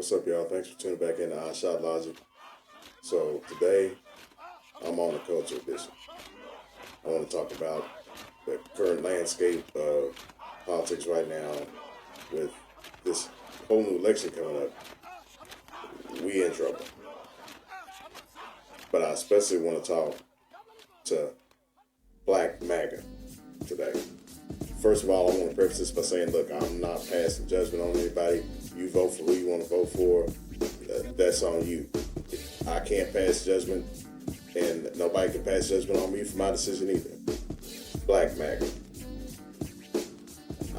What's up, y'all? Thanks for tuning back in to iShot Logic. So today, I'm on the culture edition. I want to talk about the current landscape of politics right now with this whole new election coming up. We in trouble. But I especially want to talk to BLACKMAGA today. First of all, I want to preface this by saying, look, I'm not passing judgment on anybody. You vote for who you want to vote for. That's on you. I can't pass judgment, and nobody can pass judgment on me for my decision either. BLACKMAGA.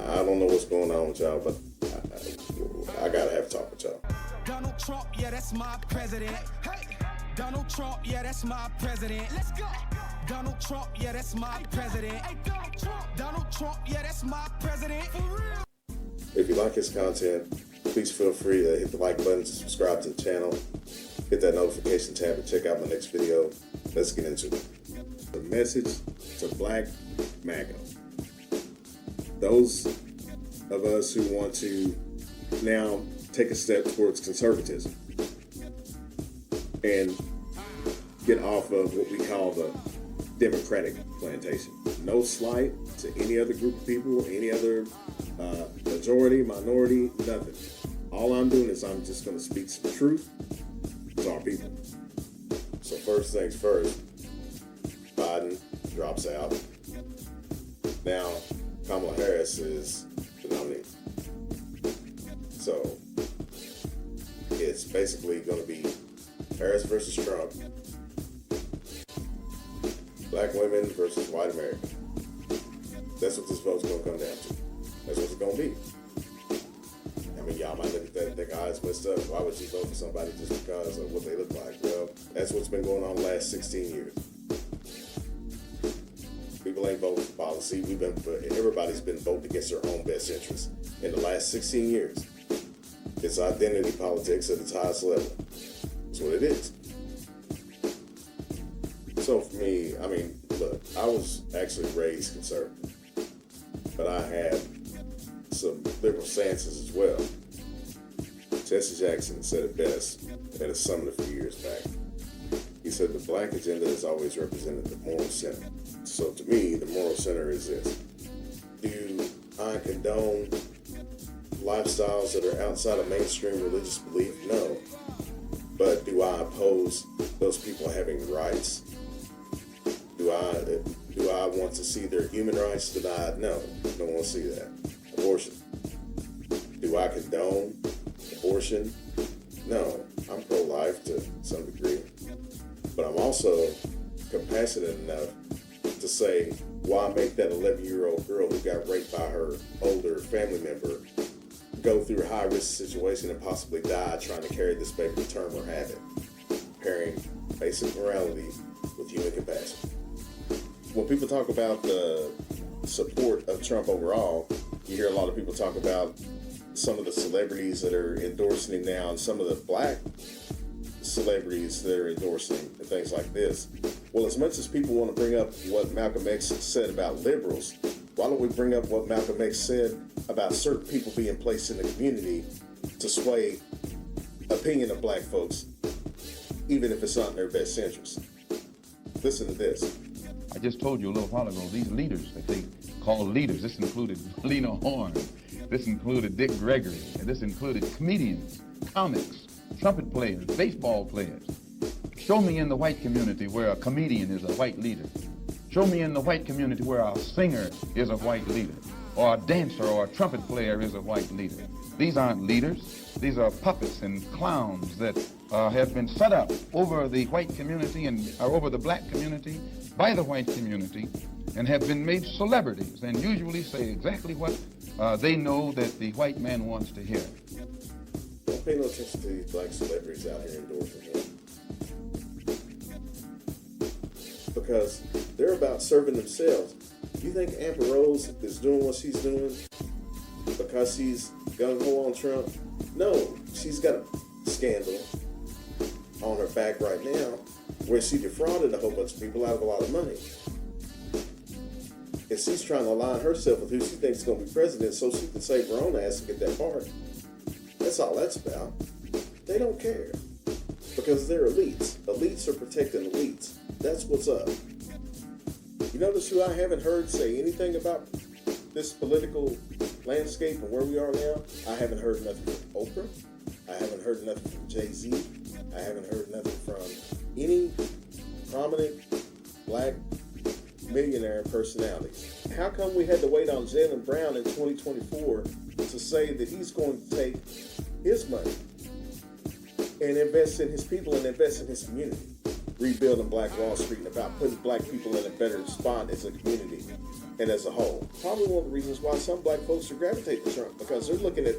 I don't know what's going on with y'all, but I gotta have a talk with y'all. Donald Trump, yeah, that's my president. Hey, Donald Trump, yeah, that's my president. Let's go. Donald Trump, yeah, that's my president. Hey, Donald Trump, yeah, that's my president. For real. If you like his content, please feel free to hit the like button, subscribe to the channel, hit that notification tab, and check out my next video. Let's get into it. The message to BLACKMAGA. Those of us who want to now take a step towards conservatism and get off of what we call the Democratic plantation. No slight to any other group of people, any other majority, minority, nothing. All I'm doing is I'm just going to speak some truth to our people. So first things first, Biden drops out. Now Kamala Harris is the nominee. So it's basically going to be Harris versus Trump, black women versus white America. That's what this vote's going to come down to. That's what it's going to be. I mean, y'all might look at that and think, it's messed up. Why would you vote for somebody just because of what they look like? Well, that's what's been going on the last 16 years. People ain't voting for policy. Everybody's been voting against their own best interests in the last 16 years. It's identity politics at its highest level. That's what it is. So for me, I mean, look, I was actually raised conservative, but I had some liberal stances as well. Jesse Jackson said it best at a summit a few years back. He said the black agenda has always represented the moral center. So to me, the moral center is this. Do I condone lifestyles that are outside of mainstream religious belief? No. But do I oppose those people having rights? Do I want to see their human rights denied? No, I don't want to see that. Abortion. Do I condone abortion? No, I'm pro-life to some degree. But I'm also compassionate enough to say, why make that 11-year-old girl who got raped by her older family member go through a high-risk situation and possibly die trying to carry this baby to term or have it? Pairing basic morality with human compassion. When people talk about the support of Trump overall, you hear a lot of people talk about some of the celebrities that are endorsing him now and some of the black celebrities that are endorsing him and things like this. Well, as much as people want to bring up what Malcolm X said about liberals, why don't we bring up what Malcolm X said about certain people being placed in the community to sway opinion of black folks, even if it's not in their best interest? Listen to this. I just told you a little while ago, these leaders that they call leaders, this included Lena Horne, this included Dick Gregory, and this included comedians, comics, trumpet players, baseball players. Show me in the white community where a comedian is a white leader. Show me in the white community where a singer is a white leader, or a dancer or a trumpet player is a white leader. These aren't leaders. These are puppets and clowns that have been set up over the white community and over the black community by the white community and have been made celebrities and usually say exactly what they know that the white man wants to hear. Don't pay no attention to these black celebrities out here endorsing him. Because they're about serving themselves. You think Amber Rose is doing what she's doing because she's gung-ho on Trump? No, she's got a scandal on her back right now where she defrauded a whole bunch of people out of a lot of money. And she's trying to align herself with who she thinks is going to be president so she can save her own ass and get that part. That's all that's about. They don't care because they're elites. Elites are protecting elites. That's what's up. You notice who I haven't heard say anything about this political landscape and where we are now? I haven't heard nothing from Oprah. I haven't heard nothing from Jay-Z. I haven't heard nothing from any prominent black millionaire personalities. How come we had to wait on Jaylen Brown in 2024 to say that he's going to take his money and invest in his people and invest in his community? Rebuilding Black Wall Street and about putting black people in a better spot as a community and as a whole. Probably one of the reasons why some black folks are gravitating to Trump, because they're looking at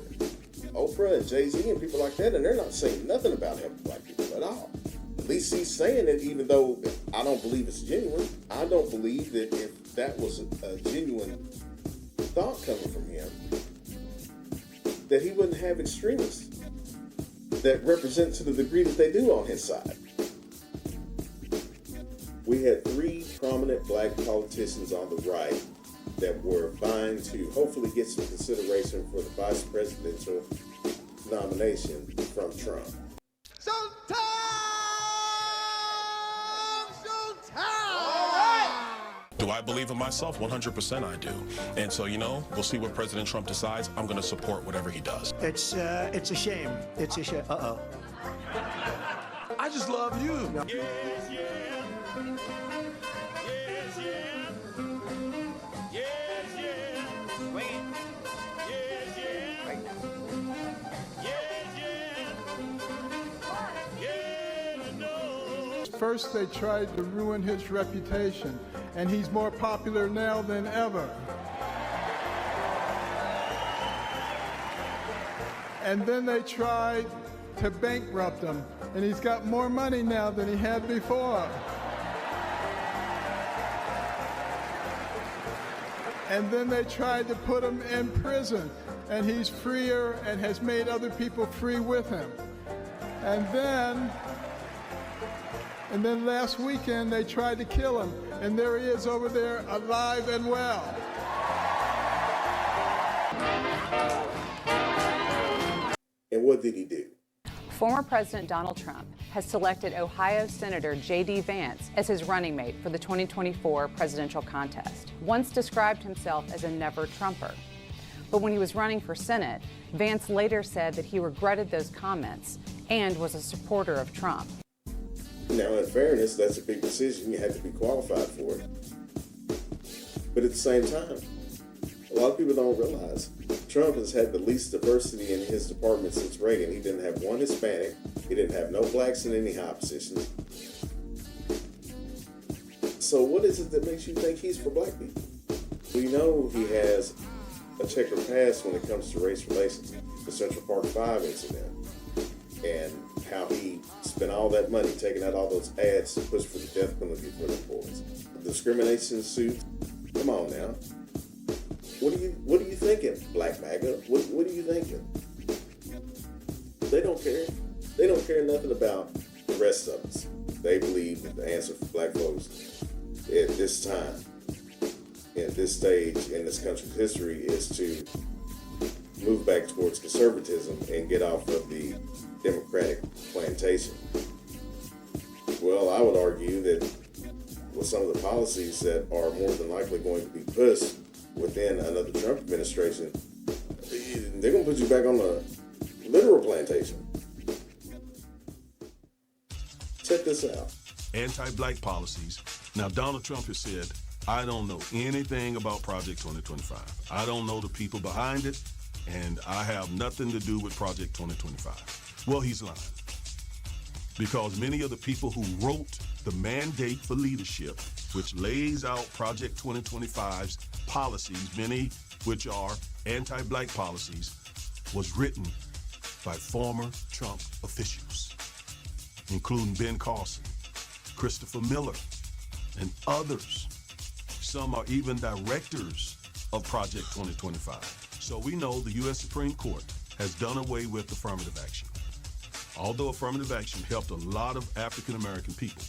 Oprah and Jay-Z and people like that, and they're not saying nothing about helping black people at all. At least he's saying it, even though I don't believe it's genuine. I don't believe that if that was a genuine thought coming from him, that he wouldn't have extremists that represent to the degree that they do on his side. We had 3 prominent black politicians on the right that were vying to hopefully get some consideration for the vice presidential nomination from Trump. Do I believe in myself? 100% I do. And so, we'll see what President Trump decides. I'm going to support whatever he does. It's a shame. It's a shame. Uh-oh. I just love you. Yes, yeah. Yes, yeah. Yes, yeah. Wait. Yes, yeah. Wait. Yes, yeah. Yeah, no. First, they tried to ruin his reputation, and he's more popular now than ever. And then they tried to bankrupt him, and he's got more money now than he had before. And then they tried to put him in prison, and he's freer and has made other people free with him. And then last weekend they tried to kill him, and there he is over there alive and well. And what did he do? Former President Donald Trump has selected Ohio Senator J.D. Vance as his running mate for the 2024 presidential contest. Once described himself as a never-Trumper. But when he was running for Senate, Vance later said that he regretted those comments and was a supporter of Trump. Now, in fairness, that's a big decision. You had to be qualified for it. But at the same time, a lot of people don't realize Trump has had the least diversity in his department since Reagan. He didn't have one Hispanic. He didn't have no blacks in any high positions. So what is it that makes you think he's for black people? We know he has a checkered past when it comes to race relations. The Central Park 5 incident and how he spent all that money taking out all those ads to push for the death penalty for the boys. The discrimination suit. Come on now. What are you thinking, BLACKMAGA? What are you thinking? They don't care. They don't care nothing about the rest of us. They believe that the answer for black folks at this time, at this stage in this country's history, is to move back towards conservatism and get off of the Democratic plantation. Well, I would argue that with some of the policies that are more than likely going to be pushed within another Trump administration, they're going to put you back on the literal plantation. Check this out. Anti-black policies. Now, Donald Trump has said, I don't know anything about Project 2025. I don't know the people behind it, and I have nothing to do with Project 2025. Well, he's lying. Because many of the people who wrote the mandate for leadership, which lays out Project 2025's policies, many which are anti-black policies, was written by former Trump officials, including Ben Carson, Christopher Miller, and others. Some are even directors of Project 2025. So we know the U.S. Supreme Court has done away with affirmative action. Although affirmative action helped a lot of African-American people,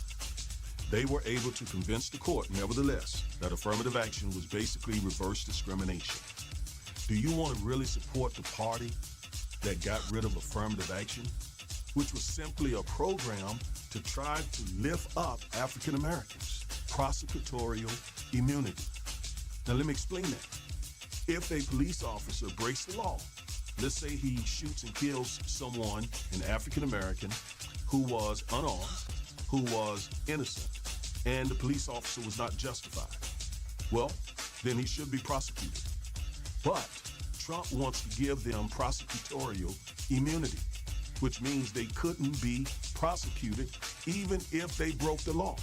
they were able to convince the court, nevertheless, that affirmative action was basically reverse discrimination. Do you want to really support the party that got rid of affirmative action? which was simply a program to try to lift up African Americans, prosecutorial immunity. Now let me explain that. If a police officer breaks the law, let's say he shoots and kills someone, an African American, who was unarmed, who was innocent, and the police officer was not justified, well, then he should be prosecuted. But Trump wants to give them prosecutorial immunity, which means they couldn't be prosecuted even if they broke the law.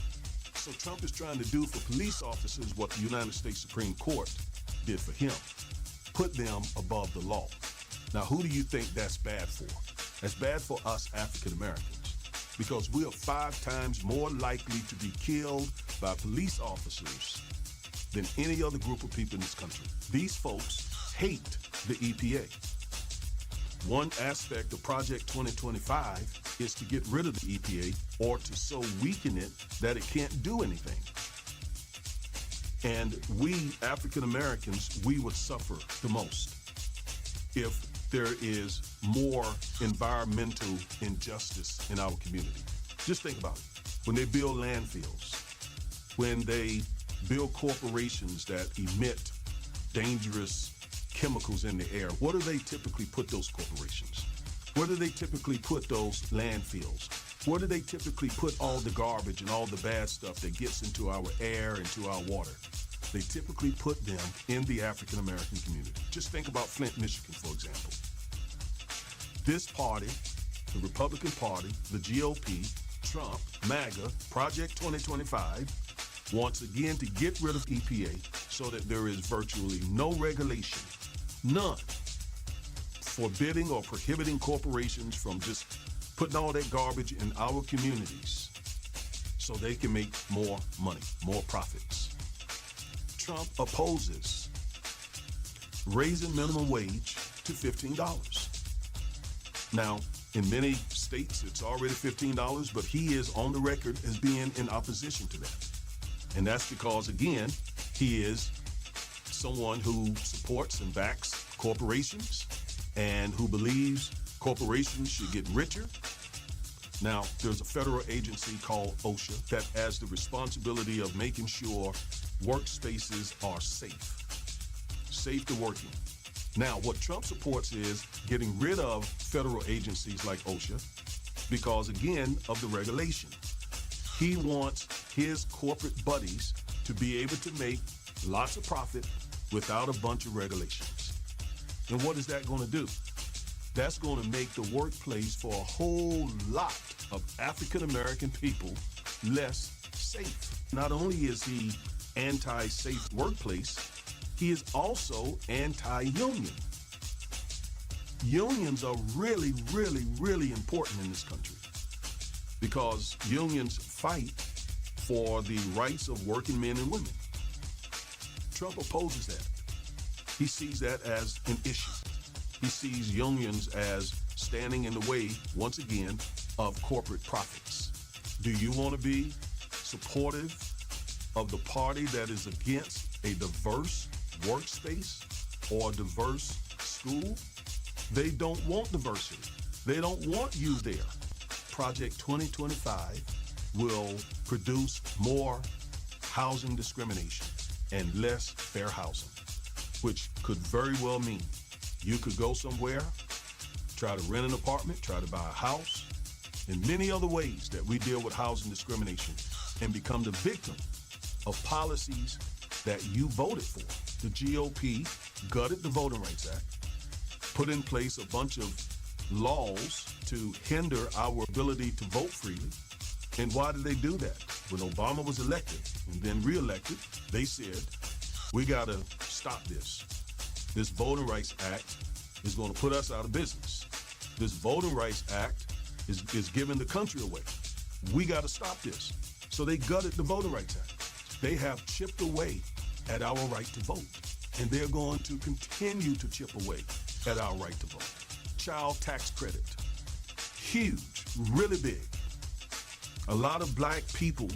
So Trump is trying to do for police officers what the United States Supreme Court did for him, put them above the law. Now, who do you think that's bad for? That's bad for us African Americans, because we are 5 times more likely to be killed by police officers than any other group of people in this country. These folks hate the EPA. One aspect of Project 2025 is to get rid of the EPA, or to so weaken it that it can't do anything. And we, African Americans, we would suffer the most if there is more environmental injustice in our community. Just think about it. When they build landfills, when they build corporations that emit dangerous chemicals in the air, where do they typically put those corporations? Where do they typically put those landfills? Where do they typically put all the garbage and all the bad stuff that gets into our air, into our water? They typically put them in the African American community. Just think about Flint, Michigan, for example. This party, the Republican Party, the GOP, Trump, MAGA, Project 2025, wants again to get rid of EPA so that there is virtually no regulation, none, forbidding or prohibiting corporations from just putting all that garbage in our communities so they can make more money, more profits. Trump opposes raising minimum wage to $15. Now, in many states, it's already $15, but he is on the record as being in opposition to that. And that's because, again, he is someone who supports and backs corporations and who believes corporations should get richer. Now, there's a federal agency called OSHA that has the responsibility of making sure workspaces are safe to work in. Now, what Trump supports is getting rid of federal agencies like OSHA because, again, of the regulation. He wants his corporate buddies to be able to make lots of profit without a bunch of regulations. And what is that going to do? That's going to make the workplace for a whole lot of African-American people less safe. Not only is he anti-safe workplace, he is also anti-union. Unions are really, really, really important in this country because unions fight for the rights of working men and women. Trump opposes that. He sees that as an issue. He sees unions as standing in the way, once again, of corporate profits. Do you want to be supportive of the party that is against a diverse workspace or a diverse school? They don't want diversity. They don't want you there. Project 2025 will produce more housing discrimination and less fair housing, which could very well mean you could go somewhere, try to rent an apartment, try to buy a house, and many other ways that we deal with housing discrimination, and become the victim of policies that you voted for. The GOP gutted the Voting Rights Act, put in place a bunch of laws to hinder our ability to vote freely. And why did they do that? When Obama was elected and then reelected, they said, we got to stop this. This Voting Rights Act is going to put us out of business. This Voting Rights Act is giving the country away. We got to stop this. So they gutted the Voting Rights Act. They have chipped away at our right to vote. And they're going to continue to chip away at our right to vote. Child tax credit. Huge, really big. A lot of black people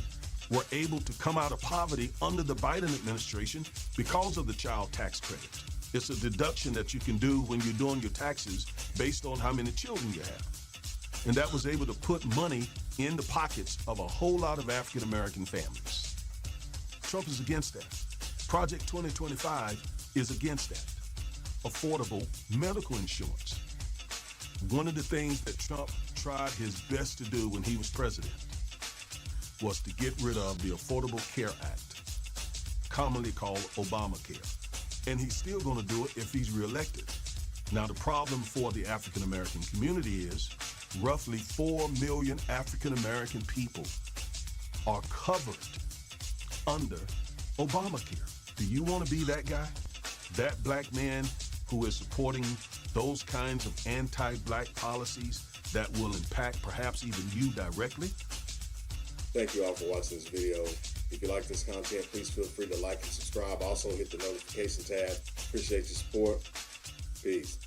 were able to come out of poverty under the Biden administration because of the child tax credit. It's a deduction that you can do when you're doing your taxes based on how many children you have. And that was able to put money in the pockets of a whole lot of African American families. Trump is against that. Project 2025 is against that. Affordable medical insurance. One of the things that Trump tried his best to do when he was president was to get rid of the Affordable Care Act, commonly called Obamacare. And he's still going to do it if he's reelected. Now, the problem for the African American community is roughly 4 million African American people are covered under Obamacare. Do you want to be that guy? That black man who is supporting those kinds of anti-black policies that will impact perhaps even you directly? Thank you all for watching this video. If you like this content, please feel free to like and subscribe. Also hit the notification tab. Appreciate your support. Peace.